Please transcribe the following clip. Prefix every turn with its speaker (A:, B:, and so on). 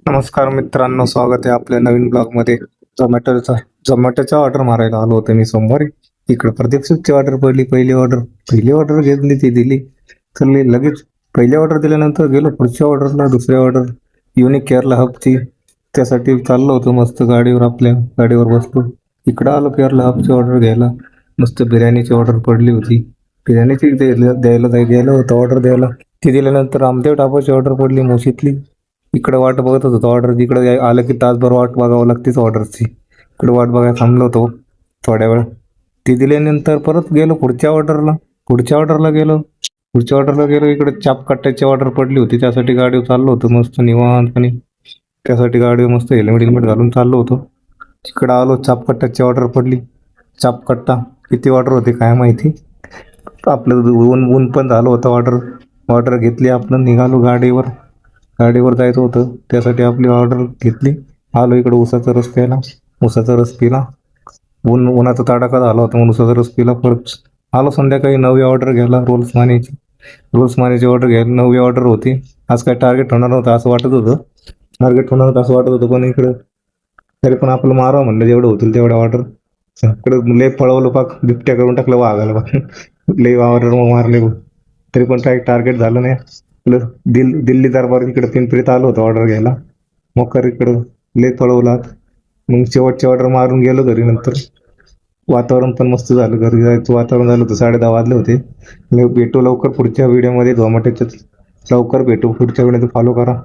A: नमस्कार मित्रांनो, स्वागत आहे आपल्या नवीन ब्लॉगमध्ये. झोमॅटोचा ऑर्डर मारायला आलो होतो मी सोमवारी. इकडे प्रदीप ऑर्डर पडली. पहिली ऑर्डर घेतली, ती दिली. तर मी लगेच पहिली ऑर्डर दिल्यानंतर गेलो पुढच्या ऑर्डरला. दुसरी ऑर्डर युनिक केरला हबची, त्यासाठी चाललो होतो. मस्त आपल्या गाडीवर बसलो. इकडं आलो केरला हबची ऑर्डर घ्यायला. मस्त बिर्याणीची ऑर्डर पडली होती. बिर्याणीची द्यायला होतं ऑर्डर द्यायला. ती दिल्यानंतर रामदेव ढाबाची ऑर्डर पडली मोशीतली. इकडे वाट बघत होतो ऑर्डर. इकडे आलं की तासभर वाट बघावं लागतेच ऑर्डरची. इकडे वाट बघायला थांबलो होतो थोड्या वेळ. ती दिल्यानंतर परत गेलो पुढच्या ऑर्डरला गेलो. इकडे चाप ऑर्डर पडली होती, त्यासाठी गाडीवर चाललो होतो मस्त निवांतपणे. त्यासाठी गाडीवर मस्त हेल्मेट घालून चाललो होतो. इकडं आलो, चाप ऑर्डर पडली. किती ऑर्डर होते काय माहिती. आपलं ऊन पण झालं होतं. ऑर्डर घेतली, आपण निघालो गाडीवर जायचं होतं. त्यासाठी आपली ऑर्डर घेतली. आलो इकडं उसाचा रस पिला. उन्हाचा तडाखा झाला होता म्हणून उसाचा रस पिला. परत आलो संध्याकाळी नवी ऑर्डर घ्यायला. रोल्स मानेची ऑर्डर घ्यायला. नवी ऑर्डर होती. आज काय टार्गेट होणार नव्हतं असं वाटत होतं, पण इकडं तरी पण आपलं मारावं म्हणलं, जेवढं होतील तेवढ्या ऑर्डर. इकडं लय पळवलं, पाक बिबट्या करून टाकलं वाघाला पाक. लय ऑर्डर मारले, तरी पण काही टार्गेट झालं नाही. आपलं दिल्ली दरबार इकडे पिंपरीत आलो होतो ऑर्डर घ्यायला. मोकर इकडं लय पळवला. मग शेवटची ऑर्डर मारून गेलो घरी. नंतर वातावरण पण मस्त झालं. घरी जायचं वातावरण झालं होतं. 10:30 वाजले होते. भेटू लवकर पुढच्या व्हिडिओमध्ये झोमॅटोच्या. लवकर भेटू पुढच्या व्हिडिओ, फॉलो करा.